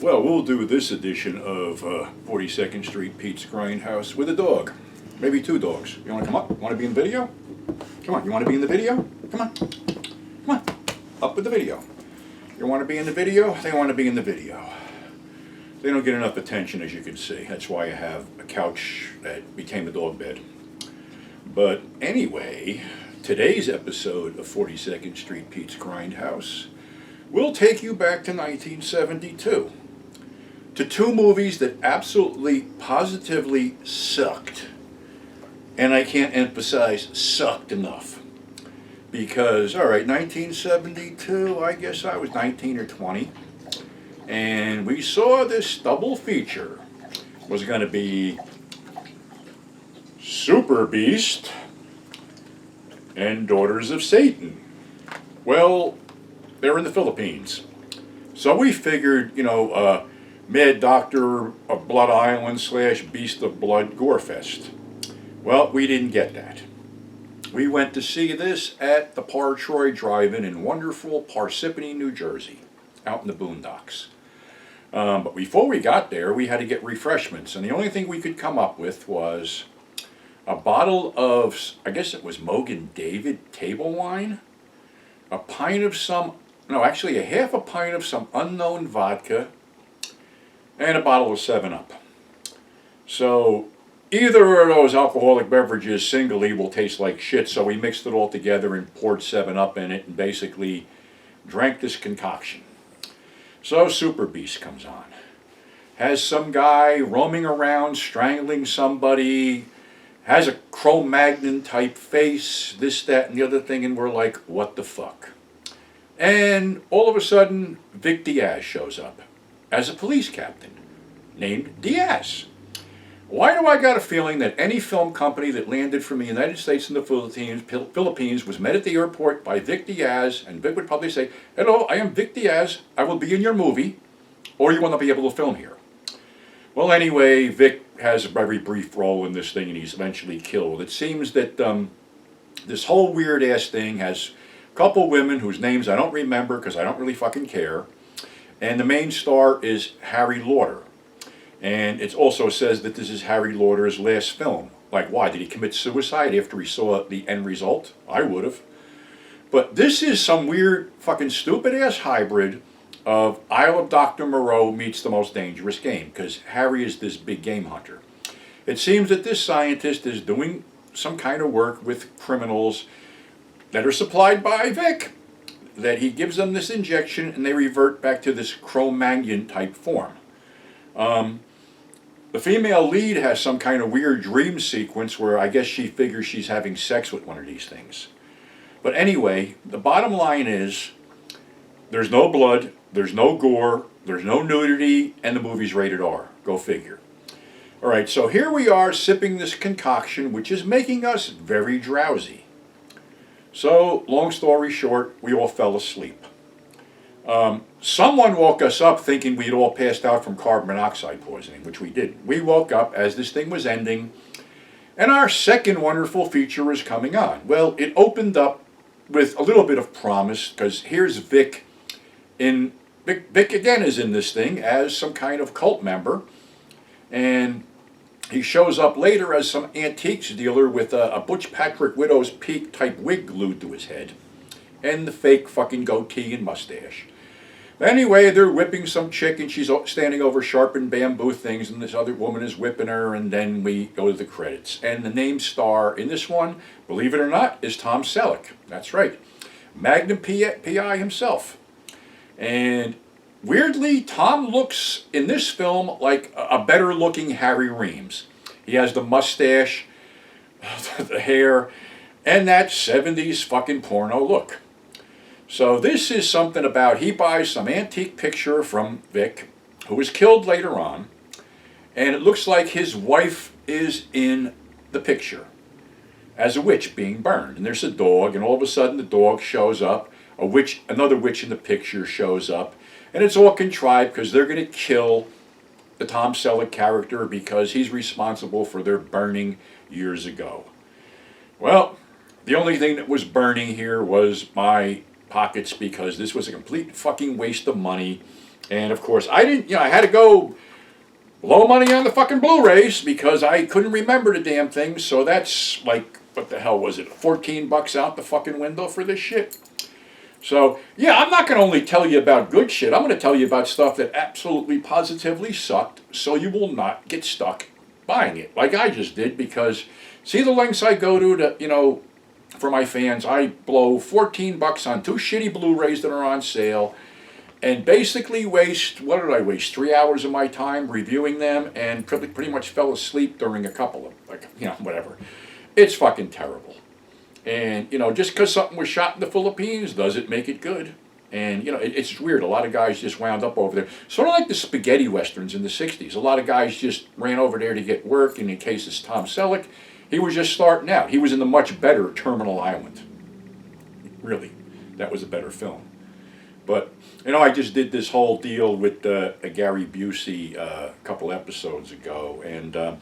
Well, we'll do this edition of 42nd Street Pete's Grindhouse with a dog. Maybe two dogs. You want to come up? Want to be in the video? Come on, you want to be in the video? Come on. Come on. Up with the video. You want to be in the video? They want to be in the video. They don't get enough attention, as you can see. That's why I have a couch that became a dog bed. But anyway, today's episode of 42nd Street Pete's Grindhouse will take you back to 1972. To two movies that absolutely, positively sucked. And I can't emphasize sucked enough. Because, alright, 1972, I guess I was 19 or 20. And we saw this double feature. It was going to be Super Beast and Daughters of Satan. Well, they're in the Philippines. So we figured, Mad Doctor of Blood Island / Beast of Blood Gorefest. Well, we didn't get that. We went to see this at the Troy Drive-In in wonderful Parsippany, New Jersey, out in the boondocks. But before we got there, we had to get refreshments, and the only thing we could come up with was a bottle of, I guess it was Mogan David table wine, a half a pint of some unknown vodka, and a bottle of 7-Up. So either of those alcoholic beverages singly will taste like shit, so we mixed it all together and poured 7-Up in it and basically drank this concoction. So Super Beast comes on. Has some guy roaming around strangling somebody, has a Cro-Magnon type face, this, that, and the other thing, and we're like, what the fuck? And all of a sudden, Vic Diaz shows up as a police captain named Diaz. Why do I got a feeling that any film company that landed from the United States and the Philippines was met at the airport by Vic Diaz, and Vic would probably say, hello, I am Vic Diaz, I will be in your movie, or you want to be able to film here. Well, anyway, Vic has a very brief role in this thing, and he's eventually killed. It seems that this whole weird-ass thing has a couple women whose names I don't remember because I don't really fucking care. And the main star is Harry Lauder. And it also says that this is Harry Lauder's last film. Like, why? Did he commit suicide after he saw the end result? I would have. But this is some weird, fucking stupid-ass hybrid of Isle of Dr. Moreau meets The Most Dangerous Game, because Harry is this big game hunter. It seems that this scientist is doing some kind of work with criminals that are supplied by Vic, that he gives them this injection and they revert back to this Cro-Magnon type form. The female lead has some kind of weird dream sequence where I guess she figures she's having sex with one of these things. But anyway, the bottom line is there's no blood, there's no gore, there's no nudity, and the movie's rated R. Go figure. Alright, so here we are sipping this concoction, which is making us very drowsy. So, long story short, we all fell asleep. Someone woke us up thinking we'd all passed out from carbon monoxide poisoning, which we didn't. We woke up as this thing was ending, and our second wonderful feature is coming on. Well, it opened up with a little bit of promise, because here's Vic. Vic again is in this thing as some kind of cult member, and he shows up later as some antiques dealer with a Butch Patrick Widow's Peak type wig glued to his head, and the fake fucking goatee and mustache. Anyway, they're whipping some chick, and she's standing over sharpened bamboo things, and this other woman is whipping her, and then we go to the credits. And the name star in this one, believe it or not, is Tom Selleck. That's right. Magnum P.I. himself. And weirdly, Tom looks in this film like a better looking Harry Reams. He has the mustache, the hair, and that 70s fucking porno look. So this is something about, he buys some antique picture from Vic, who was killed later on, and it looks like his wife is in the picture as a witch being burned. And there's a dog, and all of a sudden the dog shows up, another witch in the picture shows up, and it's all contrived because they're going to kill the Tom Selleck character because he's responsible for their burning years ago. Well, the only thing that was burning here was my pockets, because this was a complete fucking waste of money. And of course, I didn't, I had to go low money on the fucking Blu-rays because I couldn't remember the damn thing. So that's like, what the hell was it? $14 out the fucking window for this shit. So, yeah, I'm not going to only tell you about good shit. I'm going to tell you about stuff that absolutely positively sucked so you will not get stuck buying it like I just did because see the lengths I go to, for my fans, I blow $14 on 2 shitty Blu-rays that are on sale and basically waste, what did I waste? 3 hours of my time reviewing them and pretty much fell asleep during a couple of, whatever. It's fucking terrible. And, just because something was shot in the Philippines doesn't make it good. And, it's weird. A lot of guys just wound up over there. Sort of like the spaghetti westerns in the 60s. A lot of guys just ran over there to get work. And in case it's Tom Selleck, he was just starting out. He was in the much better Terminal Island. Really, that was a better film. But, I just did this whole deal with Gary Busey a couple episodes ago. And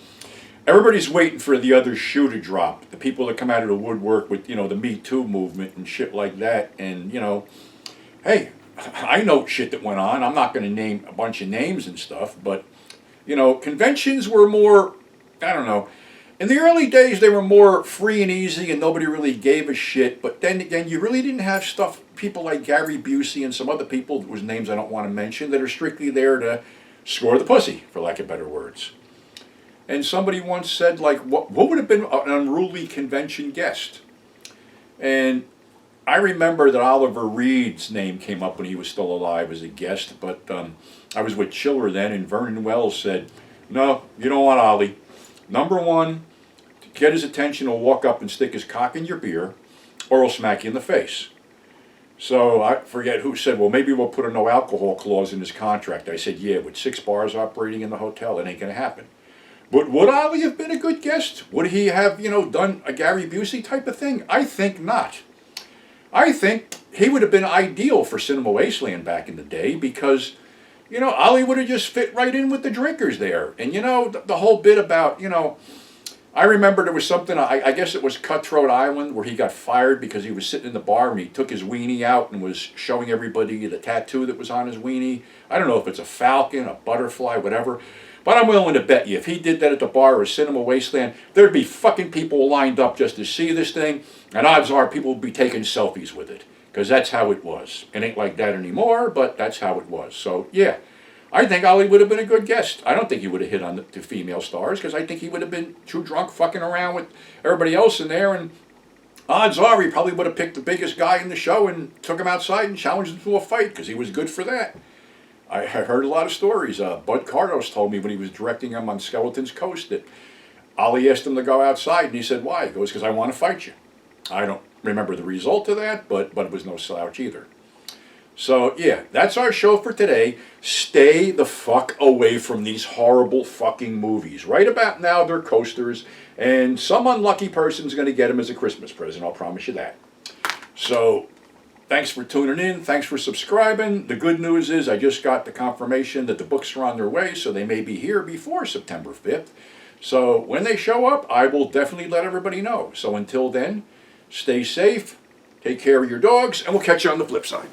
everybody's waiting for the other shoe to drop. The people that come out of the woodwork with, the Me Too movement and shit like that. And, hey, I know shit that went on. I'm not going to name a bunch of names and stuff. But, conventions were more, I don't know. In the early days, they were more free and easy and nobody really gave a shit. But then again, you really didn't have people like Gary Busey and some other people whose names I don't want to mention that are strictly there to score the pussy, for lack of better words. And somebody once said, like, what would have been an unruly convention guest? And I remember that Oliver Reed's name came up when he was still alive as a guest, but I was with Chiller then, and Vernon Wells said, no, you don't want Ollie. Number one, to get his attention, he'll walk up and stick his cock in your beer, or he'll smack you in the face. So I forget who said, well, maybe we'll put a no alcohol clause in his contract. I said, yeah, with 6 bars operating in the hotel, it ain't going to happen. But would Ollie have been a good guest? Would he have, done a Gary Busey type of thing? I think not. I think he would have been ideal for Cinema Wasteland back in the day because, Ollie would have just fit right in with the drinkers there. And, the whole bit about, I remember there was something, I guess it was Cutthroat Island, where he got fired because he was sitting in the bar and he took his weenie out and was showing everybody the tattoo that was on his weenie. I don't know if it's a falcon, a butterfly, whatever. But I'm willing to bet you, if he did that at the bar or Cinema Wasteland, there'd be fucking people lined up just to see this thing, and odds are people would be taking selfies with it, because that's how it was. It ain't like that anymore, but that's how it was. So, yeah, I think Ollie would have been a good guest. I don't think he would have hit on the female stars, because I think he would have been too drunk fucking around with everybody else in there, and odds are he probably would have picked the biggest guy in the show and took him outside and challenged him to a fight, because he was good for that. I heard a lot of stories. Bud Cardos told me when he was directing him on Skeleton's Coast that Ollie asked him to go outside, and he said, why? He goes, because I want to fight you. I don't remember the result of that, but it was no slouch either. So, yeah, that's our show for today. Stay the fuck away from these horrible fucking movies. Right about now, they're coasters, and some unlucky person's going to get them as a Christmas present, I'll promise you that. So, thanks for tuning in. Thanks for subscribing. The good news is I just got the confirmation that the books are on their way, so they may be here before September 5th. So when they show up, I will definitely let everybody know. So until then, stay safe, take care of your dogs, and we'll catch you on the flip side.